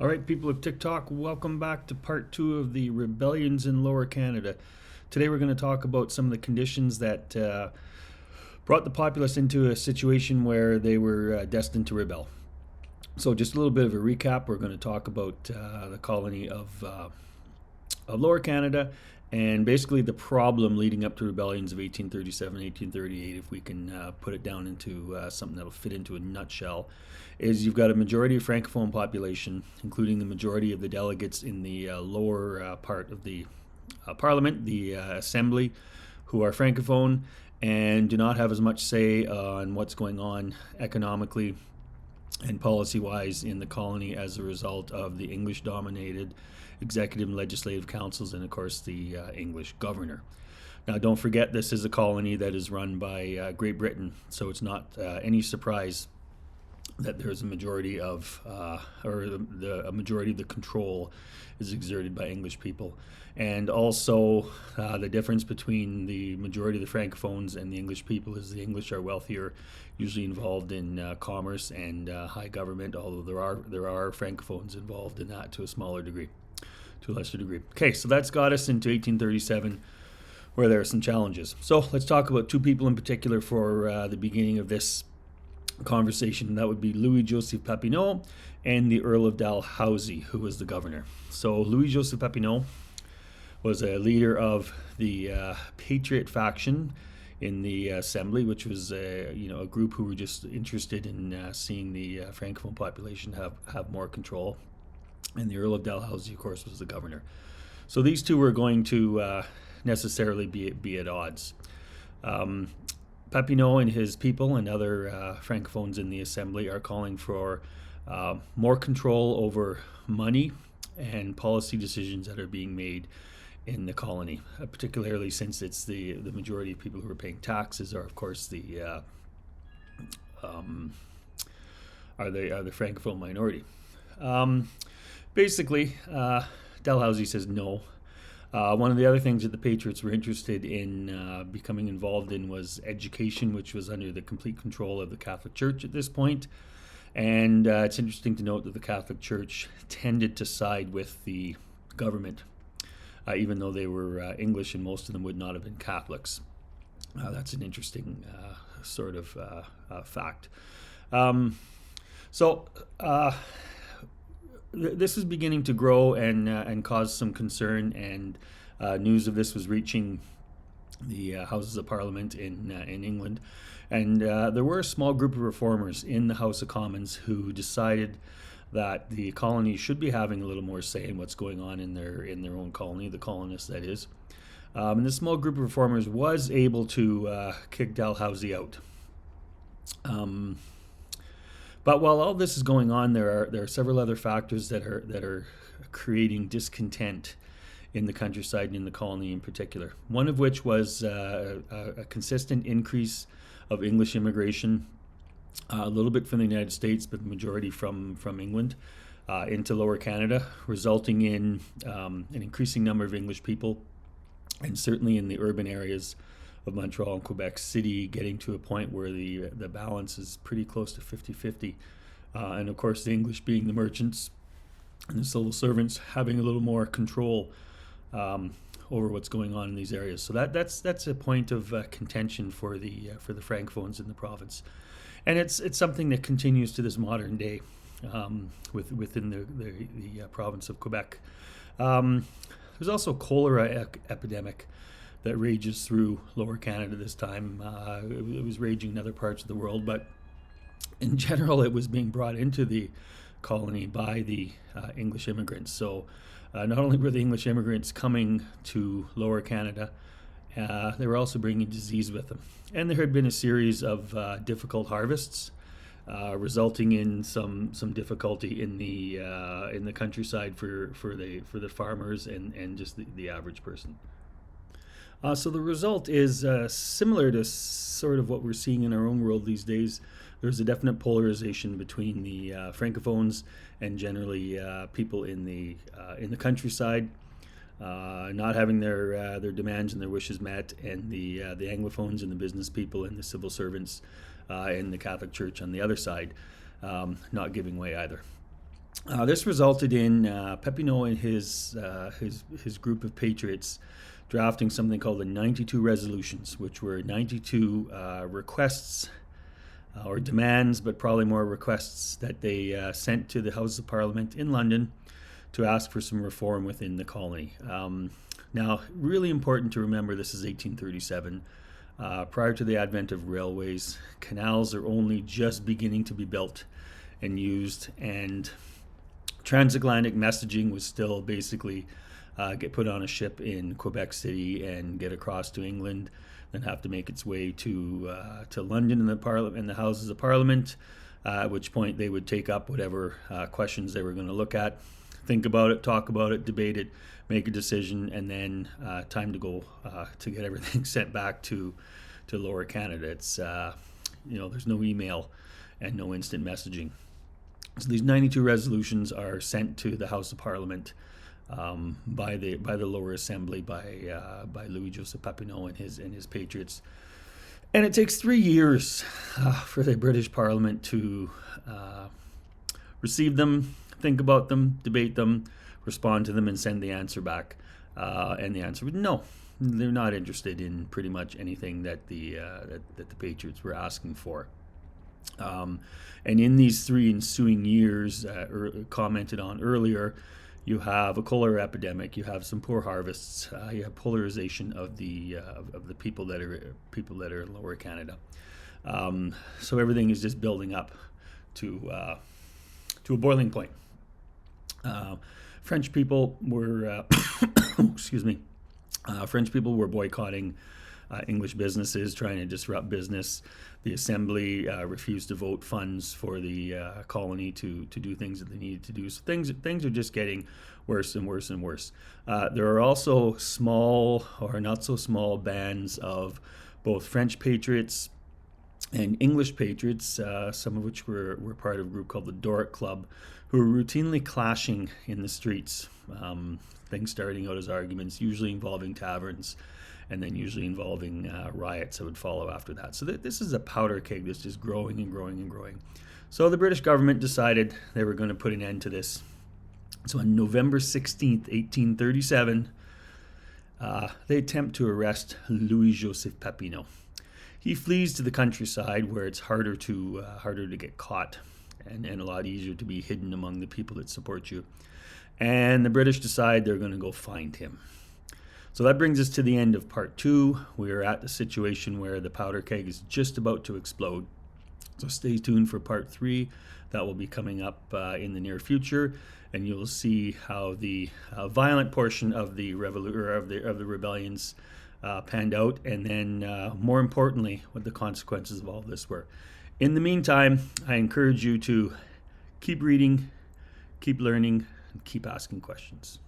All right, people of TikTok, welcome back to part two of the rebellions in Lower Canada. Today we're going to talk about some of the conditions that brought the populace into a situation where they were destined to rebel. So, just a little bit of a recap. We're going to talk about the colony of Lower Canada and basically the problem leading up to rebellions of 1837, 1838, if we can put it down into something that'll fit into a nutshell, is you've got a majority of Francophone population, including the majority of the delegates in the lower part of the Parliament, the Assembly, who are Francophone and do not have as much say on what's going on economically and policy-wise in the colony as a result of the English-dominated executive and legislative councils and, of course, the English governor. Now, don't forget, this is a colony that is run by Great Britain, so it's not any surprise that there's a majority of, a majority of the control is exerted by English people. And also, the difference between the majority of the Francophones and the English people is the English are wealthier, usually involved in commerce and high government, although there are Francophones involved in that to a smaller degree, to a lesser degree. Okay, so that's got us into 1837, where there are some challenges. So let's talk about two people in particular for the beginning of this conversation. That would be Louis Joseph Papineau and the Earl of Dalhousie, who was the governor. So Louis Joseph Papineau was a leader of the Patriot faction in the Assembly, which was a group who were just interested in seeing the Francophone population have more control. And the Earl of Dalhousie, of course, was the governor. So these two were going to necessarily be at odds. Papineau and his people and other Francophones in the Assembly are calling for more control over money and policy decisions that are being made in the colony, particularly since it's the majority of people who are paying taxes are, of course, the Francophone minority. Basically, Dalhousie says no. One of the other things that the Patriots were interested in becoming involved in was education, which was under the complete control of the Catholic Church at this point. And it's interesting to note that the Catholic Church tended to side with the government, even though they were English and most of them would not have been Catholics. That's an interesting sort of fact. This is beginning to grow and cause some concern, and news of this was reaching the Houses of Parliament in England. And there were a small group of reformers in the House of Commons who decided that the colonies should be having a little more say in what's going on in their own colony, the colonists, that is. And this small group of reformers was able to kick Dalhousie out. But while all this is going on, there are several other factors that are creating discontent in the countryside and in the colony in particular. One of which was a consistent increase of English immigration, a little bit from the United States, but the majority from England into Lower Canada, resulting in an increasing number of English people, and certainly in the urban areas of Montreal and Quebec City, getting to a point where the balance is pretty close to 50-50. And of course, the English being the merchants and the civil servants having a little more control over what's going on in these areas. So that's a point of contention for the Francophones in the province. And it's something that continues to this modern day within the province of Quebec. There's also a cholera epidemic that rages through Lower Canada this time. It was raging in other parts of the world, but in general, it was being brought into the colony by the English immigrants. So not only were the English immigrants coming to Lower Canada, they were also bringing disease with them. And there had been a series of difficult harvests, resulting in some difficulty in the countryside for the farmers and just the average person. So the result is similar to sort of what we're seeing in our own world these days. There's a definite polarization between the Francophones and generally people in the countryside, not having their demands and their wishes met, and the Anglophones and the business people and the civil servants in the Catholic Church on the other side, not giving way either. This resulted in Papineau and his group of patriots drafting something called the 92 resolutions, which were 92 requests or demands, but probably more requests that they sent to the House of Parliament in London to ask for some reform within the colony. Now, really important to remember, this is 1837. Prior to the advent of railways, canals are only just beginning to be built and used, and transatlantic messaging was still basically get put on a ship in Quebec City and get across to England, then have to make its way to London in the Houses of Parliament. At which point they would take up whatever questions they were going to look at, think about it, talk about it, debate it, make a decision, and then time to go to get everything sent back to Lower Canada. It's there's no email and no instant messaging. So these 92 resolutions are sent to the House of Parliament by the lower assembly by Louis Joseph Papineau and his patriots, and it takes 3 years for the British Parliament to receive them, think about them, debate them, respond to them, and send the answer back. And the answer was no. They're not interested in pretty much anything that the patriots were asking for. And in these 3 ensuing years, commented on earlier, you have a cholera epidemic, you have some poor harvests, you have polarization of the people that are in Lower Canada. So everything is just building up to a boiling point. French people were excuse me. French people were boycotting English businesses, trying to disrupt business. The Assembly refused to vote funds for the colony to do things that they needed to do. So things are just getting worse and worse and worse. There are also small or not so small bands of both French patriots and English patriots, some of which were part of a group called the Doric Club, who were routinely clashing in the streets. Things starting out as arguments, usually involving taverns, and then usually involving riots that would follow after that. So this is a powder keg that's just growing and growing and growing. So the British government decided they were going to put an end to this. So on November 16th, 1837, they attempt to arrest Louis-Joseph Papineau. He flees to the countryside where it's harder to get caught and a lot easier to be hidden among the people that support you. And the British decide they're going to go find him. So that brings us to the end of part 2. We are at the situation where the powder keg is just about to explode. So stay tuned for part 3. That will be coming up in the near future, and you'll see how the violent portion of the rebellions panned out, and then more importantly, what the consequences of all this were. In the meantime, I encourage you to keep reading, keep learning, and keep asking questions.